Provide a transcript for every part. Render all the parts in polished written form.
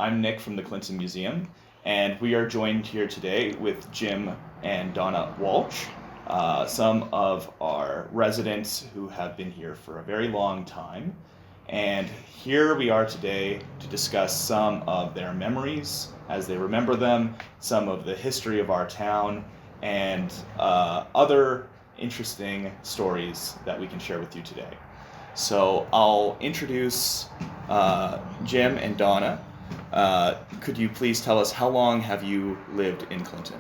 I'm Nick from the Clinton Museum, and we are joined here today with Jim and Donna Walch, some of our residents who have been here for a very long time. And here we are today to discuss some of their memories as they remember them, some of the history of our town, and other interesting stories that we can share with you today. So I'll introduce Jim and Donna. Could you please tell us how long have you lived in Clinton?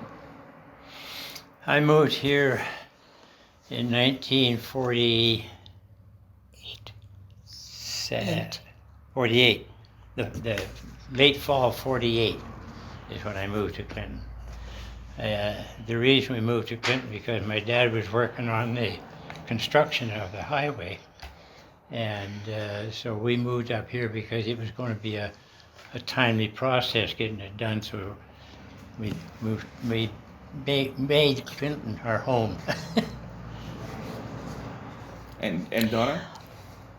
I moved here in 1948. 48. The late fall of 48 is when I moved to Clinton. The reason we moved to Clinton because my dad was working on the construction of the highway. And so we moved up here because it was going to be a timely process getting it done. So we made Clinton our home. And Donna?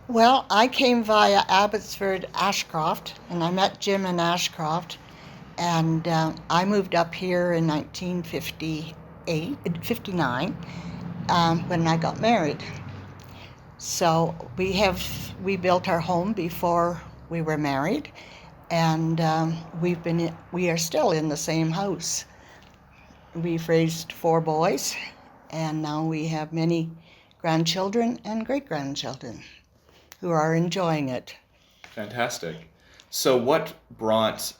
Well, I came via Abbotsford, Ashcroft, and I met Jim in Ashcroft. And I moved up here in 1959 when I got married. So we built our home before we were married, and we are still in the same house. We've raised 4 boys, and now we have many grandchildren and great-grandchildren who are enjoying it. Fantastic. So what brought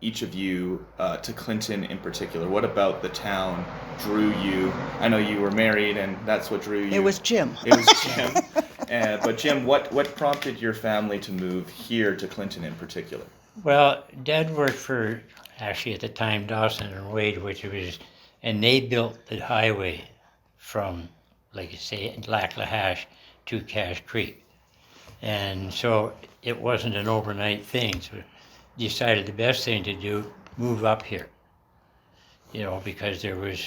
each of you to Clinton in particular? What about the town drew you? I know you were married, and that's what drew you. It was Jim. It was Jim. But Jim, what prompted your family to move here to Clinton in particular? Well, Dad worked for, actually at the time, Dawson and Wade, and they built the highway from, like you say, Lac-La-Hache to Cache Creek. And so it wasn't an overnight thing. So decided the best thing to do, move up here. Because there was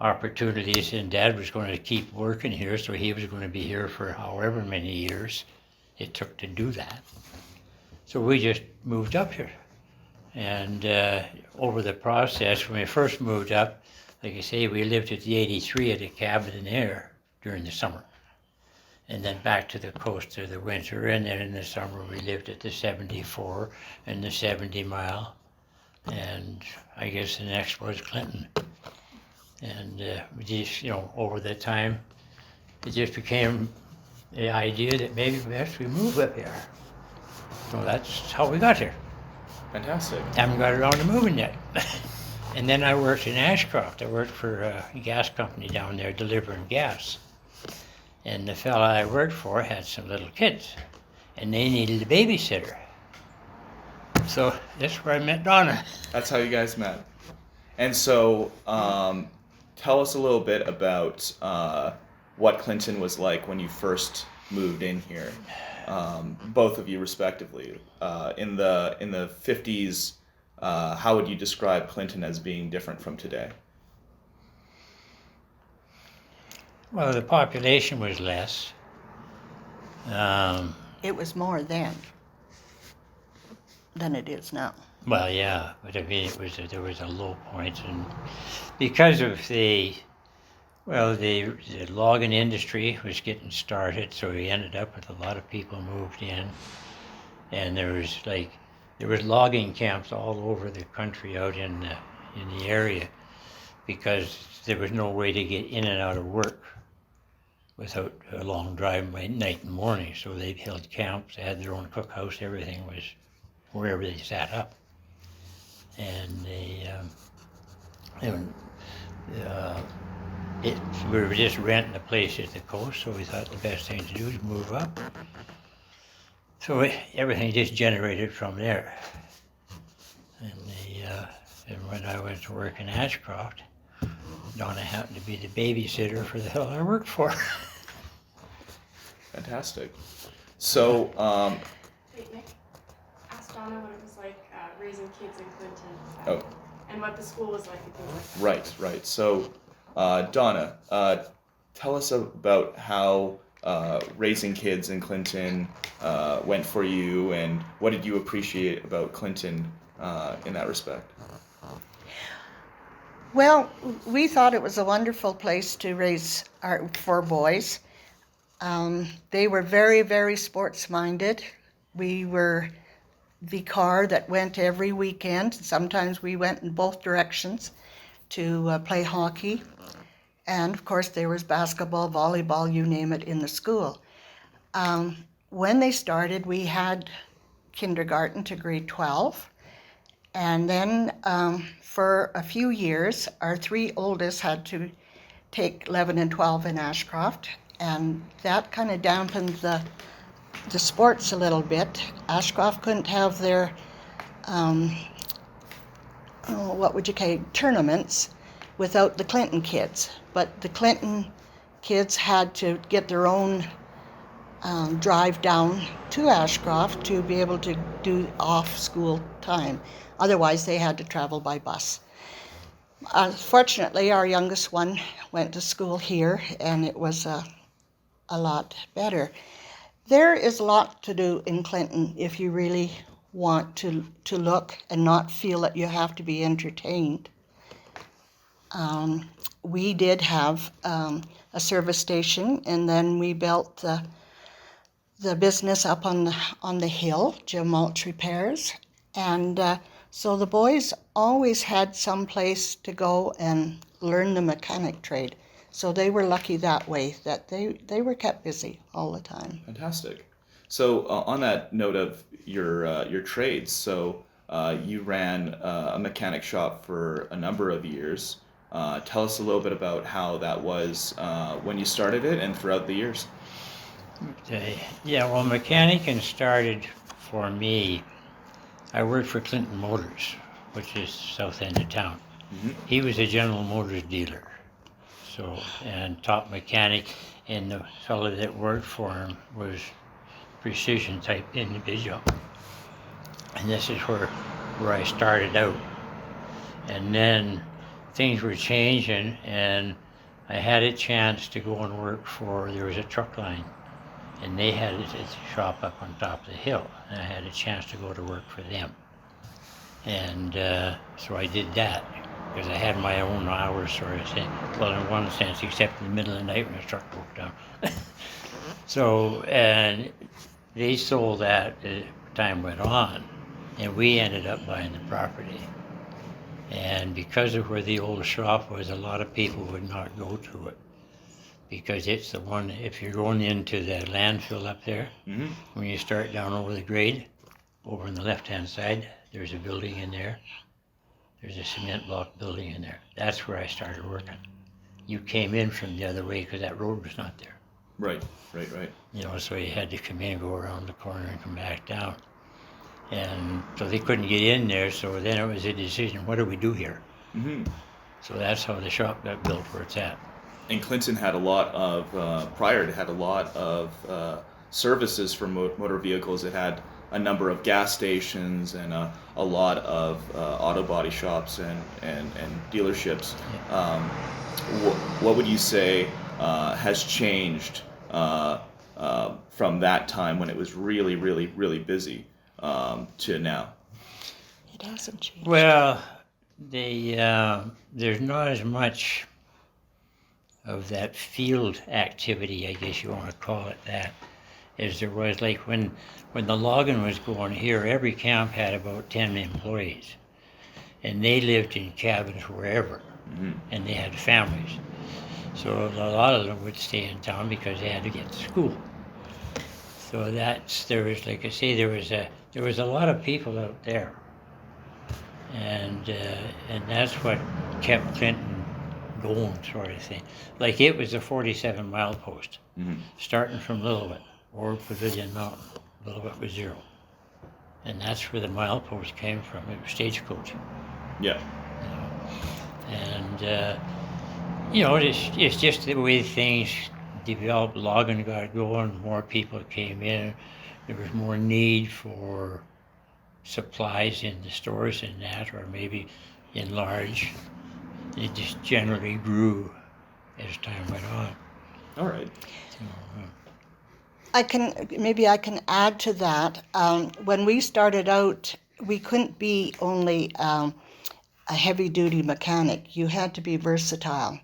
opportunities, and Dad was going to keep working here, so he was going to be here for however many years it took to do that. So we just moved up here. And over the process, when we first moved up, like I say, we lived at the 83 at a cabin in air during the summer. And then back to the coast through the winter, and then in the summer we lived at the 74 and the 70 Mile, and I guess the next was Clinton. And we just, over the time, it just became the idea that maybe best we move up here. So that's how we got here. Fantastic. Haven't got around to moving yet. And then I worked in Ashcroft. I worked for a gas company down there delivering gas. And the fella I worked for had some little kids, and they needed a babysitter. So that's where I met Donna. That's how you guys met. And so, tell us a little bit about what Clinton was like when you first moved in here, both of you respectively. In the 50s, how would you describe Clinton as being different from today? Well, the population was less. It was more then than it is now. Well, yeah, but I mean, there was a low point, and because of the logging industry was getting started, so we ended up with a lot of people moved in, and there was logging camps all over the country out in the area, because there was no way to get in and out of work without a long drive by night and morning. So they held camps, they had their own cookhouse, everything was wherever they sat up. And we were just renting a place at the coast, so we thought the best thing to do is move up. So everything just generated from there. And when I went to work in Ashcroft, Donna happened to be the babysitter for the hell I worked for. Fantastic. So, Hey, Nick, ask Donna what it was like raising kids in Clinton. Oh. And what the school was like and things like that. right. So, Donna, tell us about how raising kids in Clinton went for you, and what did you appreciate about Clinton in that respect? Well, we thought it was a wonderful place to raise our 4 boys. They were very, very sports-minded. We were the car that went every weekend. Sometimes we went in both directions to play hockey. And of course, there was basketball, volleyball, you name it, in the school. When they started, we had kindergarten to grade 12. And then for a few years, our 3 oldest had to take 11 and 12 in Ashcroft. And that kind of dampened the sports a little bit. Ashcroft couldn't have their, tournaments without the Clinton kids. But the Clinton kids had to get their own drive down to Ashcroft to be able to do off-school time. Otherwise, they had to travel by bus. Fortunately, our youngest one went to school here, and it was a lot better. There is a lot to do in Clinton if you really want to look and not feel that you have to be entertained. We did have a service station, and then we built the business up on the hill, Jim Walch Repairs, and so the boys always had some place to go and learn the mechanic trade. So they were lucky that way, that they were kept busy all the time. Fantastic. So on that note of your trades, so you ran a mechanic shop for a number of years. Tell us a little bit about how that was when you started it and throughout the years. Okay. Yeah, well, mechanicing started for me. I worked for Clinton Motors, which is south end of town. Mm-hmm. He was a General Motors dealer, so, and top mechanic, and the fellow that worked for him was precision type individual. And this is where I started out. And then things were changing, and I had a chance to go and work for, there was a truck line, and they had a shop up on top of the hill, and I had a chance to go to work for them. And so I did that, because I had my own hours, sort of thing. Well, in one sense, except in the middle of the night when the truck broke down. So, and they sold that as time went on, and we ended up buying the property. And because of where the old shop was, a lot of people would not go to it, because it's the one, if you're going into the landfill up there, Mm-hmm. when you start down over the grade, over on the left-hand side, there's a building in there. There's a cement block building in there. That's where I started working. You came in from the other way because that road was not there. Right. You know, so you had to come in, go around the corner and come back down. And so they couldn't get in there, so then it was a decision, what do we do here? Mm-hmm. So that's how the shop got built where it's at. And Clinton had a lot of, prior it had a lot of services for motor vehicles. It had a number of gas stations and a lot of auto body shops and dealerships. What would you say has changed from that time when it was really, really, really busy to now? It hasn't changed. Well, there's not as much of that field activity, I guess you want to call it that, as there was. Like when the logging was going here, every camp had about 10 employees, and they lived in cabins wherever, Mm-hmm. and they had families. So a lot of them would stay in town because they had to get to school. So there was, like I say, there was a lot of people out there, and that's what kept Clinton going, sort of thing. Like it was a 47-mile post, Mm-hmm. starting from Lillooet or Pavilion Mountain. Lillooet was 0, and that's where the mile post came from. It was stagecoach. Yeah. You know. And you know, it's just the way things developed. Logging got going, more people came in. There was more need for supplies in the stores and that, or maybe in large. It just generally grew as time went on. All right. So, I can add to that. When we started out, we couldn't be only a heavy-duty mechanic. You had to be versatile.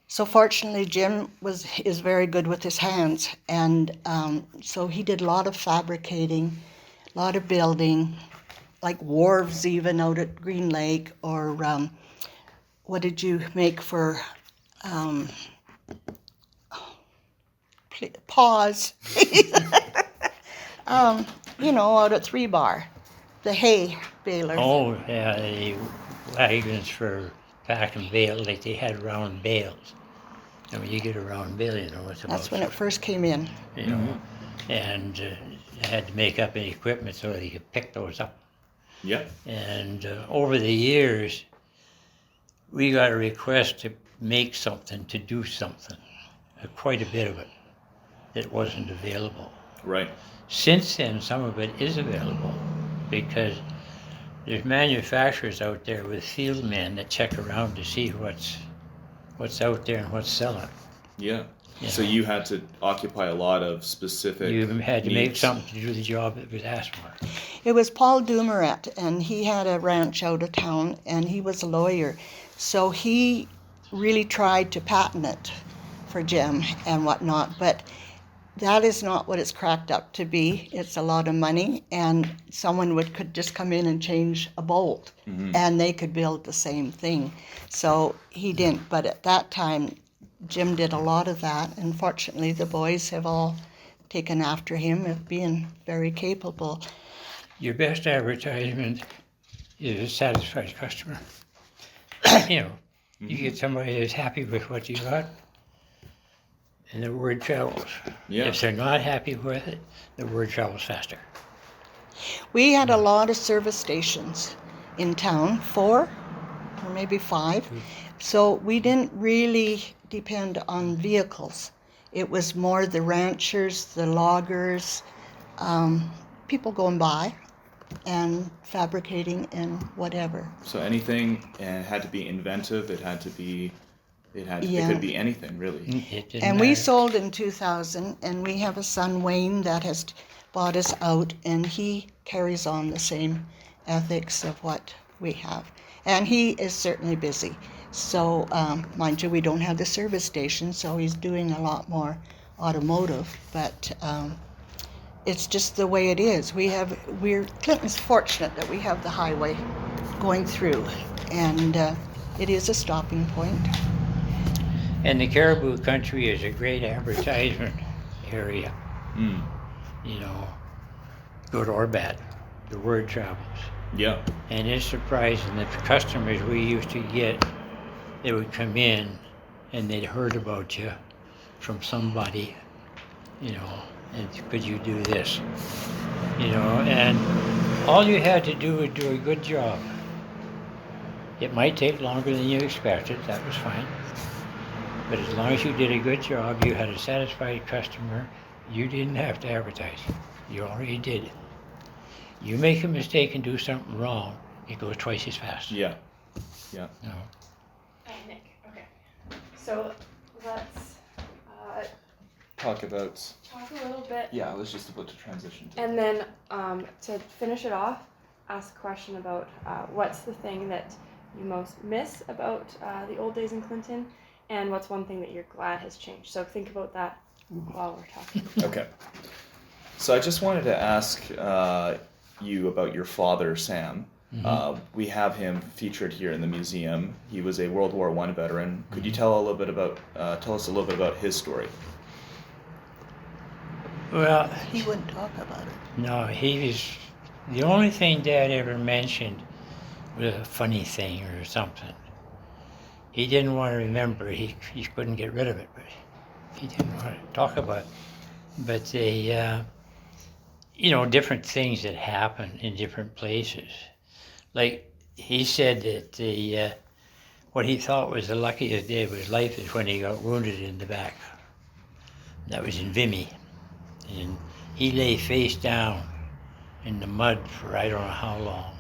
So fortunately, Jim is very good with his hands, and so he did a lot of fabricating, a lot of building, like wharves even out at Green Lake, or what did you make for paws? Out at Three Bar, the hay balers. Oh, yeah, the wagons for packing bales, like they had round bales. And when you get a round bale, you know it's about. That's when it first came in. You know, and I had to make up any equipment so that you could pick those up. Yeah. And over the years, we got a request to make something, to do something, quite a bit of it that wasn't available. Right. Since then, some of it is available because there's manufacturers out there with field men that check around to see what's out there and what's selling. Yeah. You So know. you had to occupy a lot of specific You had to make needs. something to do the job that was asked for. It was Paul Dumoret, and he had a ranch out of town, and he was a lawyer. So he really tried to patent it for Jim and whatnot, but that is not what it's cracked up to be. It's a lot of money, and someone could just come in and change a bolt, and they could build the same thing. So he didn't, but at that time, Jim did a lot of that, and fortunately the boys have all taken after him of being very capable. Your best advertisement is a satisfied customer. You get somebody that's happy with what you got, and the word travels. Yeah. If they're not happy with it, the word travels faster. We had a lot of service stations in town, 4 or maybe 5. So we didn't really depend on vehicles. It was more the ranchers, the loggers, people going by and fabricating and whatever. So anything had to be inventive. It could be anything really. It didn't And we matter. sold in 2000, and we have a son, Wayne, that has bought us out, and he carries on the same ethics of what we have. And he is certainly busy. So, mind you, we don't have the service station, so he's doing a lot more automotive, but it's just the way it is. Clinton's fortunate that we have the highway going through, and it is a stopping point. And the Caribou Country is a great advertisement area. Good or bad, the word travels. Yeah. And it's surprising that the customers we used to get, they would come in and they'd heard about you from somebody, and could you do this? And all you had to do was do a good job. It might take longer than you expected, that was fine. But as long as you did a good job, you had a satisfied customer, you didn't have to advertise. You already did. You make a mistake and do something wrong, it goes twice as fast. Yeah. Yeah. Nick, okay. So let's Talk about. talk a little bit. Yeah, I was just about to transition to. And then to finish it off, ask a question about what's the thing that you most miss about the old days in Clinton, and what's one thing that you're glad has changed. So think about that while we're talking. Okay. So I just wanted to ask you about your father, Sam. We have him featured here in the museum. He was a World War I veteran. Could you tell us a little bit about his story? Well, He wouldn't talk about it. no, the only thing Dad ever mentioned was a funny thing or something. He didn't want to remember, he couldn't get rid of it, but he didn't want to talk about it. But they, different things that happen in different places. Like, he said that what he thought was the luckiest day of his life is when he got wounded in the back. That was in Vimy. And he lay face down in the mud for I don't know how long.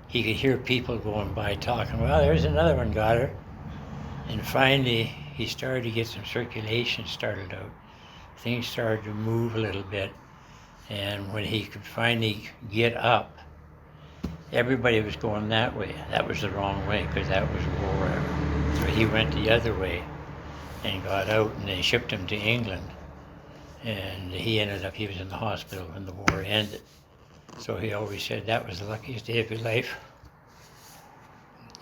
He could hear people going by talking, well, there's another one got her. And finally, he started to get some circulation started out. Things started to move a little bit. And when he could finally get up, everybody was going that way. That was the wrong way because that was war. So he went the other way and got out, and they shipped him to England. And he was in the hospital when the war ended. So he always said that was the luckiest day of his life.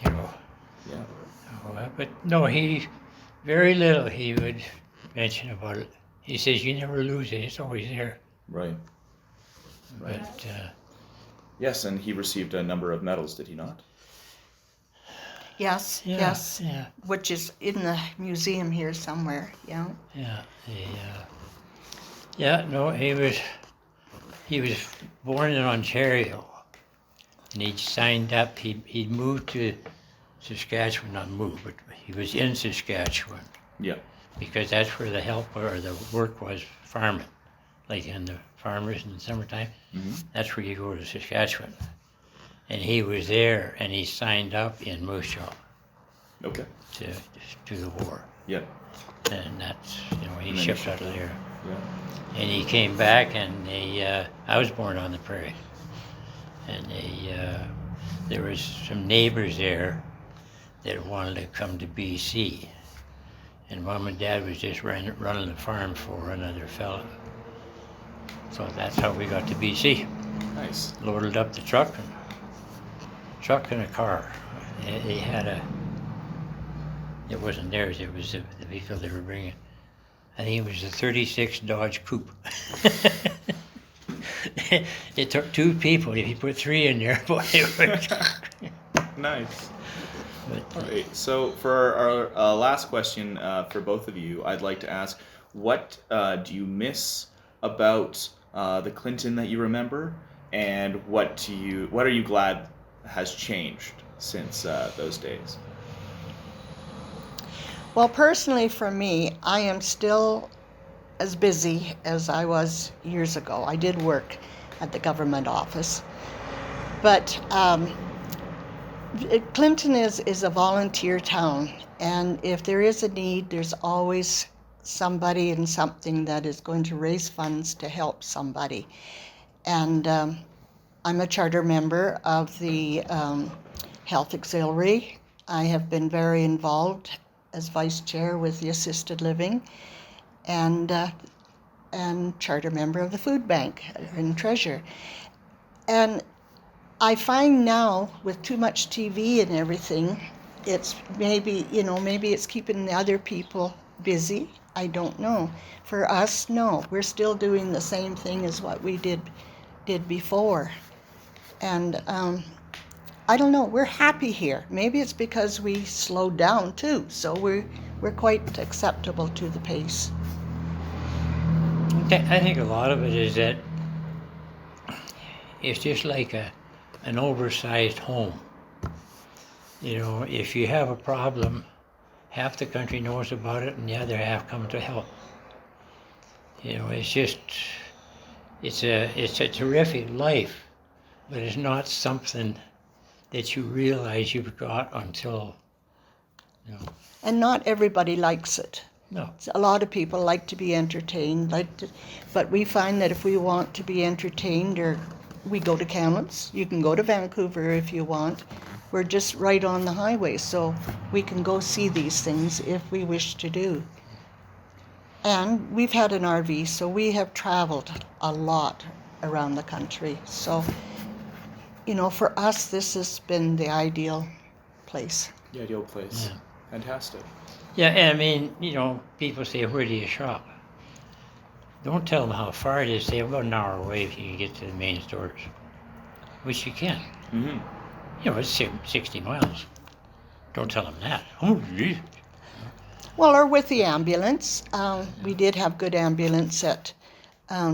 You know. Yeah. But no, very little he would mention about it. He says, you never lose it, it's always there. Right. But, Yes, and he received a number of medals, did he not? Yes, yeah, yes. yeah, Which is in the museum here somewhere, yeah. yeah, yeah, no, he was born in Ontario, and he signed up, he moved to Saskatchewan, not moved, but he was in Saskatchewan, Yeah. because that's where the help or the work was farming, like in the farmers in the summertime. Mm-hmm. That's where you go to Saskatchewan. And he was there, and he signed up in Moose Jaw Okay. to the war. Yeah. And that's, he And then shipped out of there. Yeah. And he came back, and I was born on the prairie. And there was some neighbors there that wanted to come to BC. And Mom and Dad was just running the farm for another fella. So that's how we got to BC. Nice. Loaded up the truck and a car. They had it wasn't theirs, it was the vehicle they were bringing. I think it was a 36 Dodge Coupe. It took 2 people. If you put 3 in there, boy, it would. Nice. But, All right. So for our last question for both of you, I'd like to ask, what do you miss about the Clinton that you remember, and what are you glad has changed since those days? Well, personally for me, I am still as busy as I was years ago. I did work at the government office. But Clinton is a volunteer town, and if there is a need, there's always somebody and something that is going to raise funds to help somebody. And I'm a charter member of the Health Auxiliary. I have been very involved as vice chair with the assisted living, and charter member of the food bank and treasurer. And I find now with too much TV and everything, it's maybe it's keeping the other people busy. I don't know. For us, no, we're still doing the same thing as what we did before. And I don't know, we're happy here. Maybe it's because we slowed down too, so we're quite acceptable to the pace. I think a lot of it is that it's just like an oversized home. If you have a problem, half the country knows about it and the other half come to help. It's a terrific life, but it's not something that you realize you've got until, And not everybody likes it. no. A lot of people like to be entertained, but we find that if we want to be entertained, or we go to Kamloops, you can go to Vancouver if you want. We're just right on the highway, so we can go see these things if we wish to do. And we've had an RV, so we have traveled a lot around the country. So, for us, this has been the ideal place. The ideal place. Yeah. Fantastic. Yeah, and I mean, people say, where do you shop? Don't tell them how far it is. Say about an hour away if you can get to the main stores, which you can. Mm-hmm. It's 60 miles. Don't tell them that. Oh, geez. Well, or with the ambulance. We did have good ambulance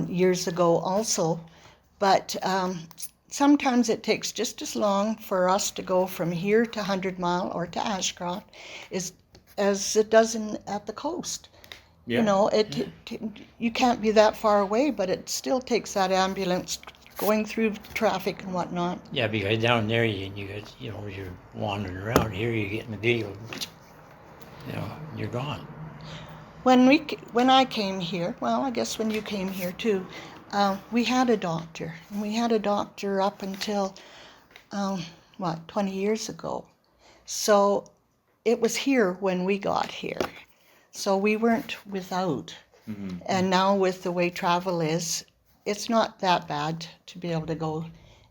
years ago also, but sometimes it takes just as long for us to go from here to 100 Mile or to Ashcroft as it does at the coast. Yeah. You can't be that far away, but it still takes that ambulance going through traffic and whatnot. Yeah, because down there you're wandering around. Here you get in the vehicle, you're gone. When I came here, well, I guess when you came here too, we had a doctor. And we had a doctor up until 20 years ago. So it was here when we got here. So we weren't without. Mm-hmm. And now with the way travel is, it's not that bad to be able to go.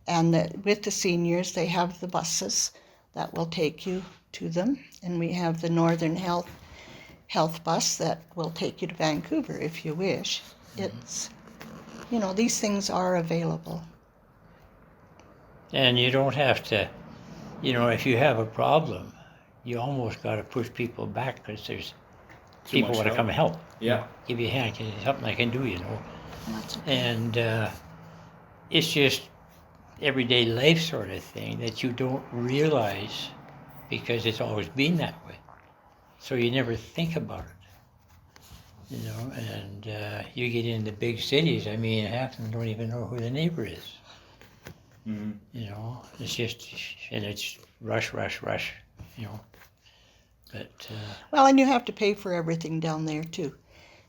And with the seniors, they have the buses that will take you to them. And we have the Northern Health bus that will take you to Vancouver if you wish. It's, these things are available. And you don't have to, if you have a problem, you almost got to push people back because there's Too people much want to help. come and help. Yeah. Give you a hand, can something I can do, That's okay. And it's just everyday life sort of thing that you don't realize because it's always been that way. So you never think about it, and you get into big cities, half of them don't even know who the neighbor is. Mm-hmm. It's just, and it's rush, but Well, and you have to pay for everything down there too.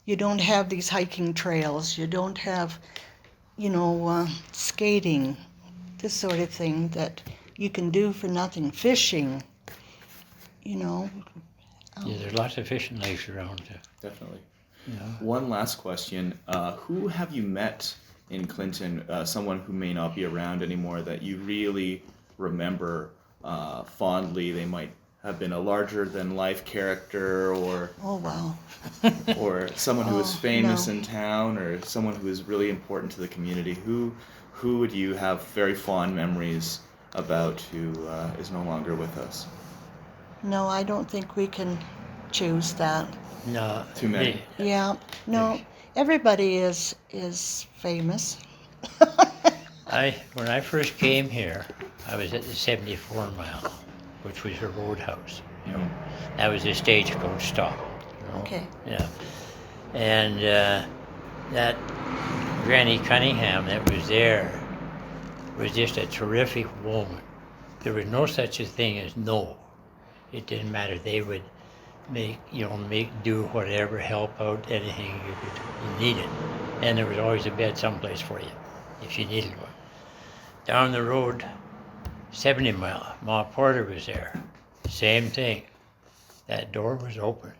You don't have these hiking trails. You don't have, skating, this sort of thing that you can do for nothing. Fishing, yeah, there's lots of fishing lakes around. Definitely. Yeah. One last question. Who have you met in Clinton, someone who may not be around anymore, that you really remember fondly? They might have been a larger-than-life character, or oh wow. or someone who was Oh, famous no. in town, or someone who was really important to the community. Who would you have very fond memories about who is no longer with us? No, I don't think we can choose that. No, Too many. Yeah, no, everybody is famous. When I first came here, I was at the 74 mile, which was a roadhouse. That was a stagecoach stop. Okay. Yeah. And that Granny Cunningham that was there was just a terrific woman. There was no such a thing as no. It didn't matter. They would make do whatever, help out, anything you needed. And there was always a bed someplace for you if you needed one. Down the road, 70 mile, Ma Porter was there. Same thing. That door was open.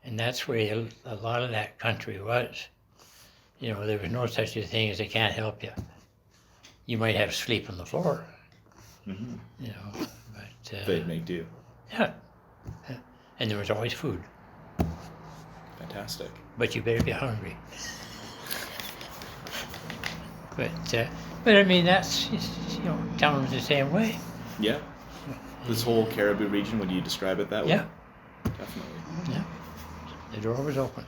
And that's where a lot of that country was. There was no such a thing as they can't help you. You might have to sleep on the floor, Mm-hmm. but They'd make do. yeah. And there was always food, Fantastic. but you better be hungry. But that's, town was the same way. Yeah. This whole Caribou region, would you describe it that way? Yeah, Definitely. yeah. The door was open.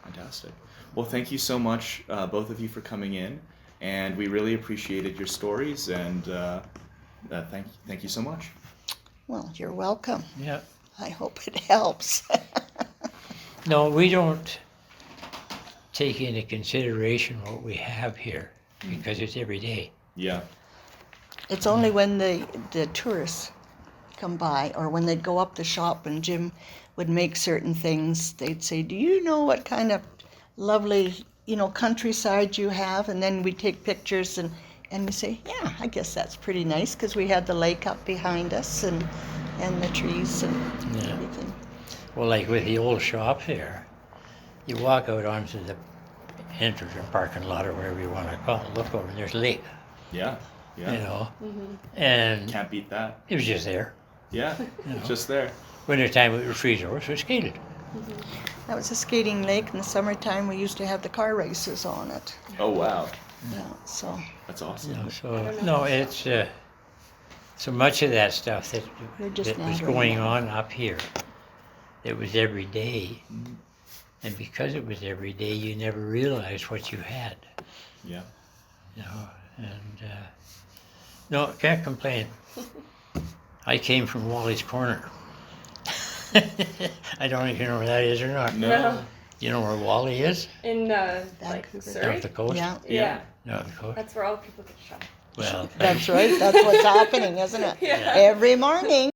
Fantastic. Well, thank you so much, both of you, for coming in, and we really appreciated your stories, and thank you so much. Well, you're welcome. Yeah. I hope it helps. No, we don't take into consideration what we have here because it's every day. Yeah. It's only when the tourists come by, or when they'd go up the shop and Jim would make certain things, they'd say, do you know what kind of lovely, countryside you have? And then we'd take pictures and we say, yeah, I guess that's pretty nice, because we had the lake up behind us and the trees and Yeah. everything. Well, like with the old shop here, you walk out onto the entrance or parking lot or wherever you want to call it, look over and there's a lake, Yeah. Yeah. and Can't beat that. it was just there. Yeah. Just there. Wintertime it would freeze over, so we skated. That was a skating lake. In the summertime, we used to have the car races on it. Oh, wow. Yeah, so That's awesome. It's so much of that stuff that We're just was now going doing on up here. It was every day, and because it was every day, you never realized what you had. Yeah. And no, can't complain. I came from Wally's Corner. I don't know if you know where that is or not. No. You know where Wally is? In Vancouver. Surrey? North the coast? yeah, Yeah. North the coast. That's where all the people get shot. Well, that's right. That's what's happening, isn't it? Yeah. Every morning.